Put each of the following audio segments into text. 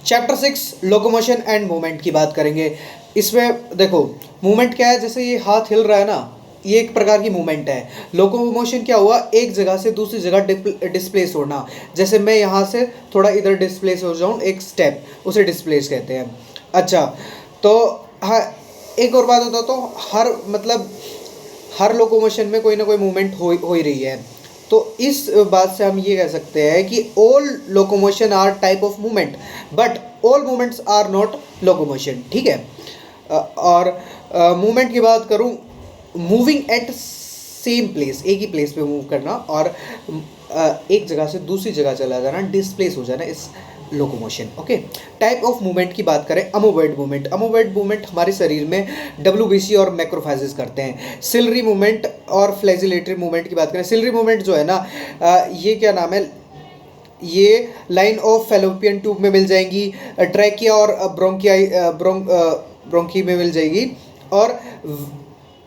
Chapter 6 locomotion and movement की बात करेंगे। इसमें देखो मूवमेंट क्या है, जैसे ये हाथ हिल रहा है ना, ये एक प्रकार की मूवमेंट है। लोकोमोशन क्या हुआ, एक जगह से दूसरी जगह डिस्प्लेस होना। जैसे मैं यहाँ से थोड़ा इधर डिस्प्लेस हो जाऊँ एक स्टेप, उसे डिस्प्लेस कहते हैं। अच्छा, तो हाँ एक और बात होता तो हर लोकोमोशन में कोई ना कोई मूवमेंट हो ही रही है। तो इस बात से हम ये कह सकते हैं कि all locomotion are type of movement but all movements are not locomotion. ठीक है। और मूवमेंट की बात करूं, मूविंग एट सेम प्लेस, एक ही प्लेस पे मूव करना और एक जगह से दूसरी जगह चला जाना, डिस्प्लेस हो जाना, इस locomotion. Okay. Type of movement की बात करें, अमोवर्ड मूवमेंट। अमोवर्ड मूवमेंट हमारे शरीर में डब्ल्यूबीसी और मैक्रोफेजेस करते हैं। सिलरी मूवमेंट और फ्लैजिलेटरी मूवमेंट की बात करें, सिलरी मूवमेंट जो है ना, ये क्या नाम है, ये लाइन ऑफ फेलोपियन ट्यूब में मिल जाएंगी, ट्रैकिया और ब्रोंकी में मिल जाएगी, और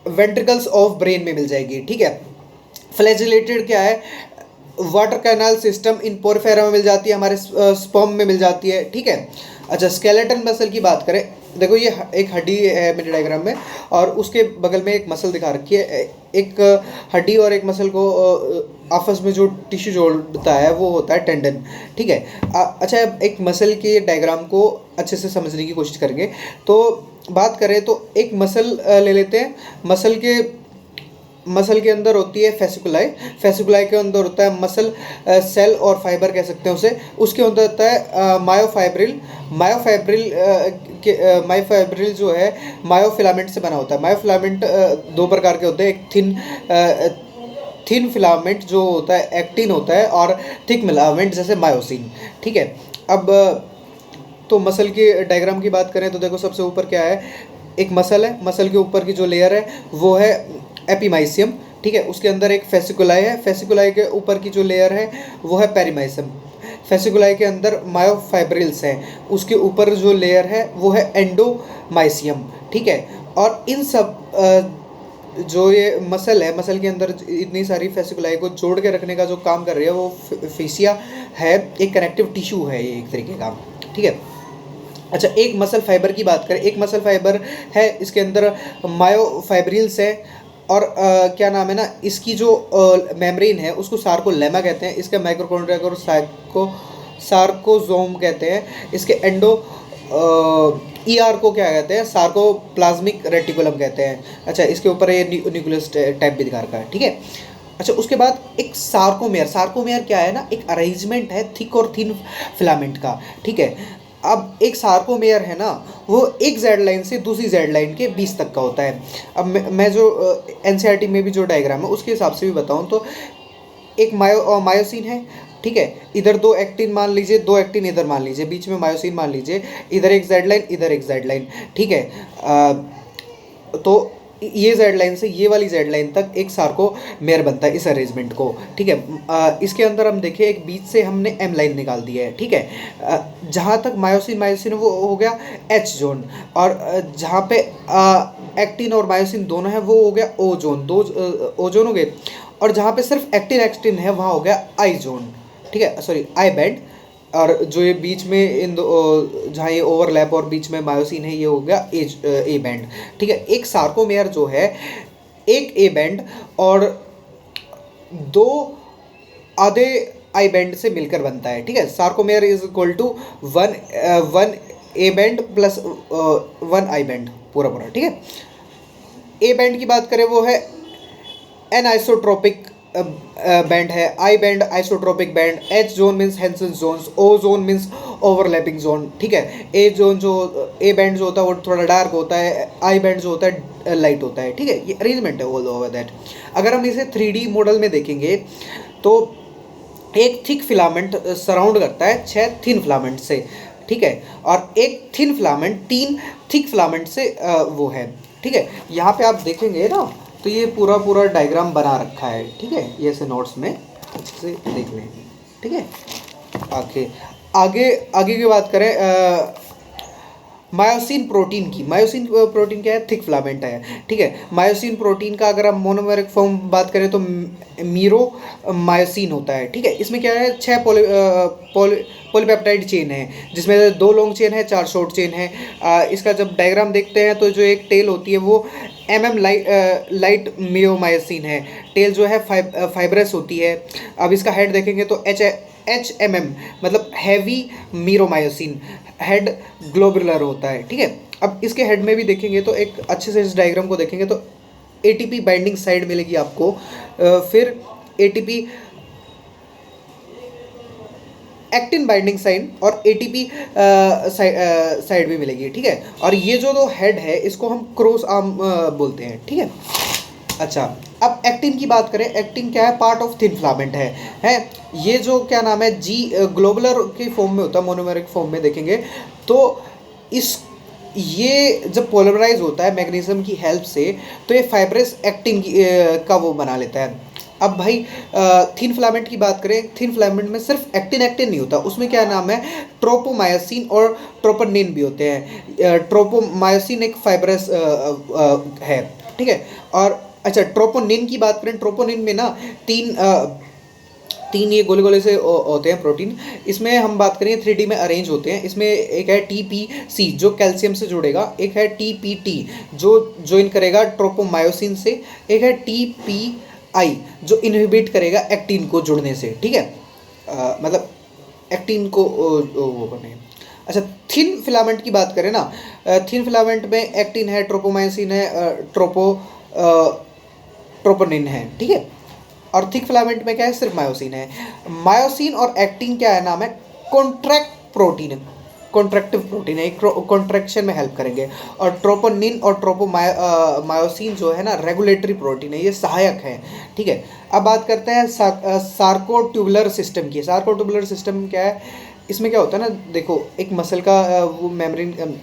वेंट्रिकल्स ऑफ ब्रेन में मिल जाएगी। ठीक है। फ्लैजिलेटेड क्या है, वाटर कैनाल सिस्टम इन पोरफेरा में मिल जाती है, हमारे स्पर्म में मिल जाती है। ठीक है। अच्छा, स्केलेटन मसल की बात करें, देखो ये एक हड्डी है मेरे डायग्राम में और उसके बगल में एक मसल दिखा रखी है। एक हड्डी और एक मसल को आपस में जो टिश्यू जोड़ता है वो होता है टेंडन। ठीक है। अच्छा, एक मसल के डायग्राम को अच्छे से समझने की कोशिश करेंगे। तो बात करें तो एक मसल ले लेते हैं। मसल के अंदर होती है फेसिकुलाई, फेसिकुलाई के अंदर होता है मसल सेल और फाइबर कह सकते हैं उसे। उसके अंदर होता है मायोफाइब्रिल। मायोफाइब्रिल जो है मायोफिलामेंट से बना होता है। मायोफिलामेंट दो प्रकार के होते हैं, एक थिन फिलामेंट जो होता है एक्टिन होता है, और थिक फिलामेंट जैसे मायोसिन। ठीक है। अब तो मसल के डायग्राम की बात करें तो देखो सबसे ऊपर क्या है, एक मसल है, मसल के ऊपर की जो लेयर है वो है एपिमाइसियम। ठीक है। उसके अंदर एक फेसिकुलाई है, फेसिकुलाई के ऊपर की जो लेयर है वो है पेरीमाइसियम। फेसिकुलाई के अंदर मायोफाइब्रिल्स हैं, उसके ऊपर जो लेयर है वो है एंडोमाइसियम। ठीक है। और इन सब जो ये मसल है, मसल के अंदर इतनी सारी फेसिकुलाई को जोड़ के रखने का जो काम कर रही है वो फेसिया है, एक कनेक्टिव टिश्यू है ये एक तरीके का। ठीक है। अच्छा, एक मसल फाइबर की बात करें, एक मसल फाइबर है, इसके अंदर मायोफाइब्रिल्स है, और क्या नाम है ना, इसकी जो मेम्ब्रेन है उसको सार्कोलेमा कहते हैं, इसके माइक्रोकॉन्ड्रिया को सार्कोजोम कहते हैं, इसके एंडो ईआर को क्या कहते हैं, सार्कोप्लाज्मिक रेटिकुलम कहते हैं। अच्छा, इसके ऊपर ये न्यूक्लियस टाइप भी दिखा रखा है। ठीक है। अच्छा, उसके बाद एक सार्कोमेयर। सार्कोमेयर क्या है ना, एक अरेंजमेंट है थिक और थिन फिलामेंट का। ठीक है। अब एक सार्कोमेयर है ना, वो एक जेड लाइन से दूसरी जेड लाइन के बीच तक का होता है। अब मैं जो एनसीईआरटी में भी जो डायग्राम है उसके हिसाब से भी बताऊं तो एक मायोसिन है। ठीक है। इधर दो एक्टिन मान लीजिए, दो एक्टिन इधर मान लीजिए, बीच में मायोसिन मान लीजिए, इधर एक जेड लाइन, इधर एक जेड लाइन। ठीक है। तो ये जेड लाइन से ये वाली जेड लाइन तक एक सार्कोमेयर बनता है इस अरेंजमेंट को। ठीक है। इसके अंदर हम देखें, एक बीच से हमने एम लाइन निकाल दी है। ठीक है। जहाँ तक मायोसिन वो हो गया एच जोन, और जहाँ पे एक्टिन और मायोसिन दोनों है वो हो गया ओ जोन, दो ओ जोन हो गए। और जहाँ पे सिर्फ एक्टिन है वहाँ हो गया आई जोन। ठीक है, सॉरी आई बैंड। और जो ये बीच में इन दो जहाँ ये ओवरलैप और बीच में मायोसिन है ये हो गया ए बैंड। ठीक है। एक सार्कोमेयर जो है एक ए बैंड और दो आधे आई बैंड से मिलकर बनता है। ठीक है। Sarcomere is equal to one A band plus one I band पूरा। ठीक है। ए बैंड की बात करें वो है एन आइसोट्रोपिक बैंड है, I band isotropic band, H zone means Hensen zones, O zone means overlapping zone. ठीक है। ए जोन जो ए बैंड जो होता है वो थोड़ा डार्क होता है, आई बैंड जो होता है लाइट होता है। ठीक है। ये अरेंजमेंट है ऑल ओवर दैट। अगर हम इसे 3D मॉडल में देखेंगे तो एक थिक फिलामेंट सराउंड करता है 6 थिन फिलामेंट से। ठीक है। और एक थिन फिलामेंट 3 थिक फिलामेंट से वो है। ठीक है। यहाँ पे आप देखेंगे ना तो ये पूरा डायग्राम बना रखा है। ठीक है। ये ऐसे नोट्स में अच्छे से देख लें। ठीक है। आगे की बात करें मायोसिन प्रोटीन की। मायोसिन प्रोटीन क्या है, थिक फिलामेंट है। ठीक है। मायोसिन प्रोटीन का अगर हम मोनोमेरिक फॉर्म बात करें तो मीरो मायोसिन होता है। ठीक है। इसमें क्या है, 6 पॉलीपेप्टाइड चेन है, जिसमें 2 लॉन्ग चेन है, 4 शॉर्ट चेन है। इसका जब डायग्राम देखते हैं तो जो एक टेल होती है वो लाइट मियोमायोसिन है। टेल जो है फाइब्रस होती है। अब इसका हेड देखेंगे तो HMM मतलब हैवी मीरोमायोसिन, हेड ग्लोबुलर होता है, ठीक है। अब इसके हेड में भी देखेंगे तो एक अच्छे से इस डायग्राम को देखेंगे तो ATP बाइंडिंग साइड मिलेगी आपको, फिर ATP एक्टिन बाइंडिंग साइड और ATP साइड भी मिलेगी, ठीक है। और ये जो दो हेड है इसको हम क्रॉस आर्म बोलते हैं, ठीक है। अच्छा, अब एक्टिन की बात करें, एक्टिन क्या है, पार्ट ऑफ थिन फिलामेंट है। ये जो क्या नाम है, जी ग्लोबुलर के फॉर्म में होता है, मोनोमेरिक फॉर्म में देखेंगे तो इस ये जब पोलराइज होता है मैग्नीशियम की हेल्प से तो ये फाइब्रस एक्टिन का वो बना लेता है। अब भाई थिन फिलामेंट की बात करें, थिन फिलामेंट में सिर्फ एक्टिन नहीं होता, उसमें क्या नाम है, ट्रोपोमायोसिन और ट्रोपोनिन भी होते हैं। ट्रोपोमायोसिन एक फाइब्रस है, ठीक है। और अच्छा, ट्रोपोनिन की बात करें, ट्रोपोनिन में ना तीन ये गोले गोले से होते हैं प्रोटीन। इसमें हम बात करें 3D में अरेंज होते हैं। इसमें एक है TPC जो कैल्शियम से जुड़ेगा, एक है TPT जो ज्वाइन करेगा ट्रोपोमायोसिन से, एक है TPI जो इनहिबिट करेगा एक्टिन को जुड़ने से, ठीक है। मतलब एक्टिन को वो बने। अच्छा, थिन फिलामेंट की बात करें ना, थिन फिलामेंट में एक्टिन है, ट्रोपोमायोसिन है, ट्रोपोनिन है, ठीक है। और थिक फिलामेंट में क्या है, सिर्फ मायोसिन है। मायोसिन और एक्टिन क्या है, नाम है कॉन्ट्रैक्टिव प्रोटीन है, कॉन्ट्रैक्शन में हेल्प करेंगे। और ट्रोपोनिन और मायोसिन जो है ना रेगुलेटरी प्रोटीन है, ये सहायक है, ठीक है। अब बात करते हैं सार्कोट्यूबुलर सिस्टम की। सार्कोट्यूबुलर सिस्टम क्या है, इसमें क्या होता है ना, देखो एक मसल का वो मेम्ब्रेन,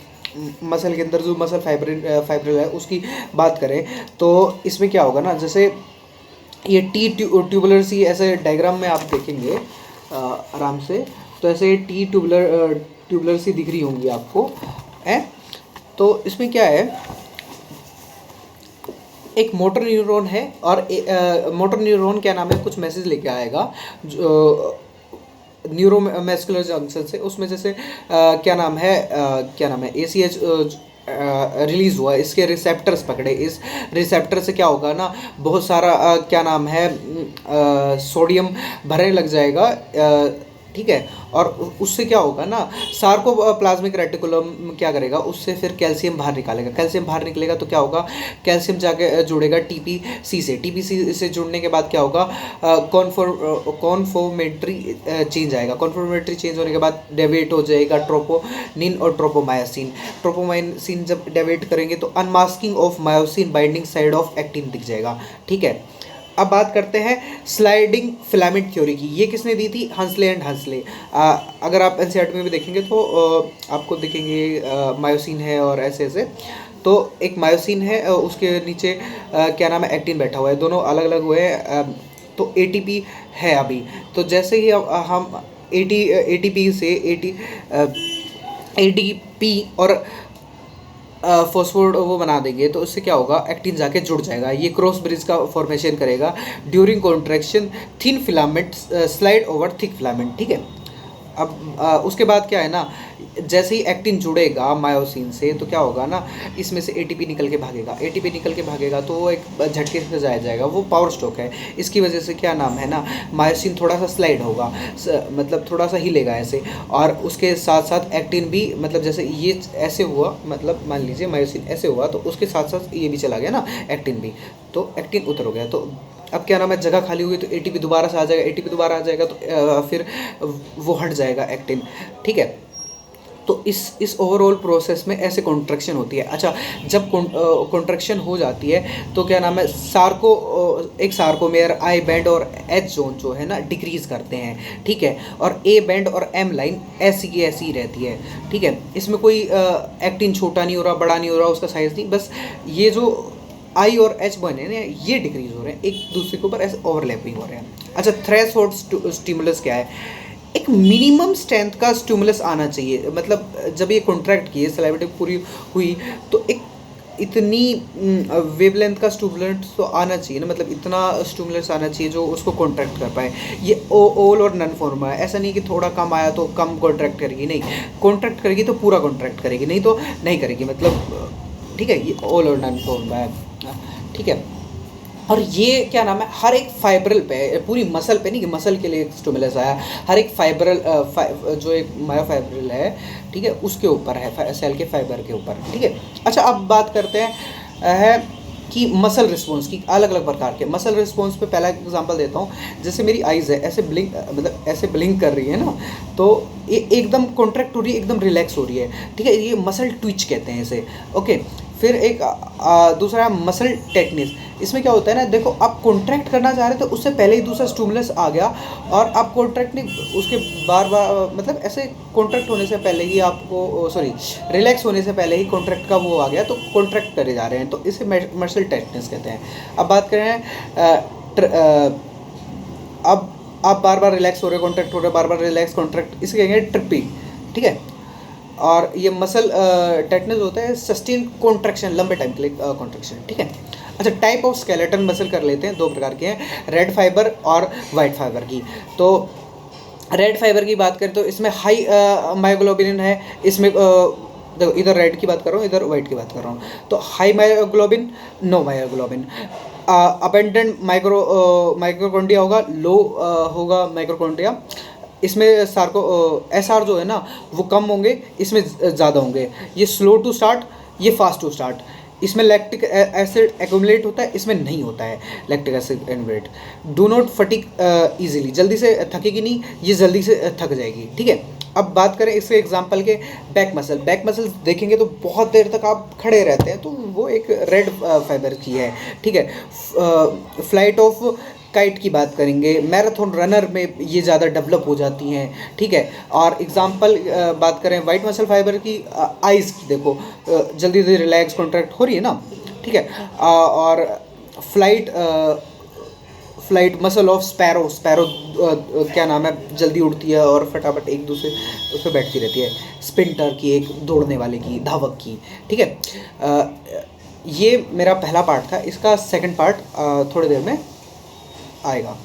मसल के अंदर जो मसल फाइब्रिल है उसकी बात करें तो इसमें क्या होगा ना, जैसे ये ट्यूबुलर सी ऐसे डायग्राम में आप देखेंगे आराम से, तो ऐसे ट्यूबुलर सी दिख रही होंगी आपको, है। तो इसमें क्या है, एक मोटर न्यूरॉन है और मोटर न्यूरॉन क्या नाम है, कुछ मैसेज लेके आएगा जो न्यूरोमस्कुलर जंक्शन से, उसमें जैसे क्या नाम है ACH रिलीज़ हुआ, इसके रिसेप्टर्स पकड़े, इस रिसेप्टर से क्या होगा ना, बहुत सारा क्या नाम है सोडियम भरने लग जाएगा, ठीक है। और उससे क्या होगा ना, सार्कोप्लाज्मिक रेटिकुलम क्या करेगा, उससे फिर कैल्शियम बाहर निकालेगा। कैल्शियम बाहर निकलेगा तो क्या होगा, कैल्शियम जाके जुड़ेगा TPC से। TPC से जुड़ने के बाद क्या होगा, कॉन्फॉर्मेटरी चेंज आएगा। कॉन्फॉर्मेटरी चेंज होने के बाद डेविएट हो जाएगा ट्रोपोनिन और ट्रोपोमायोसिन। ट्रोपोमायोसिन जब डेविएट करेंगे तो unmasking of myosin binding side of actin दिख जाएगा, ठीक है। अब बात करते हैं स्लाइडिंग फिलामेंट थ्योरी की। ये किसने दी थी, हंसले एंड हंसले। अगर आप NCERT में भी देखेंगे तो आपको दिखेंगे मायोसिन है और ऐसे ऐसे, तो एक मायोसिन है उसके नीचे क्या नाम है, एक्टिन बैठा हुआ है, दोनों अलग अलग हुए हैं। तो ATP है अभी, तो जैसे ही हम ATP से ADP और फॉस्फोर वो बना देंगे तो उससे क्या होगा, एक्टिन जाके जुड़ जाएगा, ये क्रॉस ब्रिज का फॉर्मेशन करेगा। During contraction thin filament slide over thick filament, ठीक है। अब उसके बाद क्या है ना, जैसे ही एक्टिन जुड़ेगा मायोसिन से तो क्या होगा ना, इसमें से ATP निकल के भागेगा तो वो एक झटके से जाएगा, वो पावर स्ट्रोक है। इसकी वजह से क्या नाम है ना, मायोसिन थोड़ा सा स्लाइड होगा, मतलब थोड़ा सा हिलेगा ऐसे, और उसके साथ साथ एक्टिन भी, मतलब जैसे ये ऐसे हुआ, मतलब मान लीजिए मायोसिन ऐसे हुआ तो उसके साथ साथ ये भी चला गया ना एक्टिन भी, तो एक्टिन उतर हो गया। तो अब क्या नाम है, जगह खाली हुई तो ATP दोबारा से आ जाएगा, ATP दोबारा आ जाएगा तो फिर वो हट जाएगा एक्टिन, ठीक है। तो इस ओवरऑल प्रोसेस में ऐसे कॉन्ट्रैक्शन होती है। अच्छा, जब कॉन्ट्रैक्शन हो जाती है तो क्या नाम है, एक सार्कोमेयर आई बैंड और H जोन जो है ना डिक्रीज करते हैं, ठीक है। और A बैंड और M लाइन ऐसी की ऐसी रहती है, ठीक है। इसमें कोई एक्टिन छोटा नहीं हो रहा, बड़ा नहीं हो रहा, उसका साइज नहीं, बस ये जो I और H बने ना ये डिक्रीज हो रहे हैं, एक दूसरे के ऊपर ऐसे ओवरलैपिंग हो रहे हैं। अच्छा, थ्रेशोल्ड स्टिमुलस क्या है, एक मिनिमम स्ट्रेंथ का स्टिमुलस आना चाहिए, मतलब जब ये कॉन्ट्रैक्ट किए सलाइवेटिव पूरी हुई तो एक इतनी वेवलेंथ का स्टूमुलेंट्स तो आना चाहिए ना, मतलब इतना स्टूमुलेंट्स आना चाहिए जो उसको कॉन्ट्रैक्ट कर पाए। ये ओल और नन फॉर्म है, ऐसा नहीं कि थोड़ा कम आया तो कम कॉन्ट्रैक्ट करेगी, नहीं, कॉन्ट्रैक्ट करेगी तो पूरा कॉन्ट्रैक्ट करेगी, नहीं तो नहीं करेगी, मतलब ठीक है। ये ओल और नन फॉर्म है, ठीक है। और ये क्या नाम है, हर एक फाइब्रल पे, पूरी मसल पे नहीं कि मसल के लिए एक स्टिमुलस आया, हर एक फाइब्रल जो एक मायोफाइब्रल है, ठीक है, उसके ऊपर है, सेल के फाइबर के ऊपर, ठीक है। अच्छा, अब बात करते हैं है कि मसल रिस्पॉन्स की, अलग अलग प्रकार के मसल रिस्पॉन्स पे पहला एग्जांपल देता हूँ। जैसे मेरी आइज़ है, ऐसे ब्लिंक, मतलब ऐसे ब्लिंक कर रही है ना, तो ये एकदम कॉन्ट्रैक्ट हो रही है, एकदम रिलैक्स हो रही है, ठीक है, ये मसल ट्विच कहते हैं इसे, ओके। फिर एक दूसरा मसल टेटनिस। इसमें क्या होता है ना, देखो आप कॉन्ट्रैक्ट करना चाह रहे थे, उससे पहले ही दूसरा स्टिमुलस आ गया, और आप कॉन्ट्रैक्ट नहीं, उसके बार बार मतलब ऐसे कॉन्ट्रैक्ट होने से पहले ही आपको, सॉरी, रिलैक्स होने से पहले ही कॉन्ट्रैक्ट का वो आ गया, तो कॉन्ट्रैक्ट करे जा रहे हैं, तो इसे मसल टेटनिस कहते हैं। अब बात करें अब आप बार बार रिलैक्स हो रहे, कॉन्ट्रैक्ट हो रहे, बार बार रिलैक्स कॉन्ट्रैक्ट, इसे कहेंगे ट्रिपी, ठीक है। और ये मसल टेटनस होता है सस्टेन कॉन्ट्रैक्शन, लंबे टाइम के लिए कॉन्ट्रैक्शन, ठीक है। अच्छा, टाइप ऑफ स्केलेटन मसल कर लेते हैं, दो प्रकार के हैं, रेड फाइबर और वाइट फाइबर की। तो रेड फाइबर की बात करें तो इसमें हाई मायोग्लोबिन है, इसमें देखो इधर रेड की बात कर रहा हूँ, इधर वाइट की बात कर रहा हूँ। तो high myoglobin, no myoglobin, abundant माइक्रोकोंडिया होगा, लो होगा माइक्रोकोंडिया। इसमें सार्को एस आर जो है ना वो कम होंगे, इसमें ज़्यादा होंगे। ये स्लो टू स्टार्ट, ये फास्ट टू स्टार्ट। इसमें लैक्टिक एसिड एक्यूमुलेट होता है, इसमें नहीं होता है lactic acid accumulate. Do not fatigue easily, जल्दी से थकेगी नहीं, ये जल्दी से थक जाएगी, ठीक है। अब बात करें इसके एग्जांपल के, बैक मसल। बैक मसल देखेंगे तो बहुत देर तक आप खड़े रहते हैं, तो वो एक रेड फाइबर की है, ठीक है। फ्लाइट ऑफ काइट की बात करेंगे, मैराथन रनर में ये ज़्यादा डेवलप हो जाती हैं, ठीक है। और एग्जांपल बात करें वाइट मसल फाइबर की, आइज़ की, देखो जल्दी से रिलैक्स कॉन्ट्रैक्ट हो रही है ना, ठीक है। और flight flight muscle of sparrow, sparrow क्या नाम है, जल्दी उड़ती है और फटाफट एक दूसरे उस पर बैठती रहती है। स्प्रिंटर की, एक दौड़ने वाले की, धावक की, ठीक है। ये मेरा पहला पार्ट था, इसका सेकंड पार्ट थोड़ी देर में आएगा।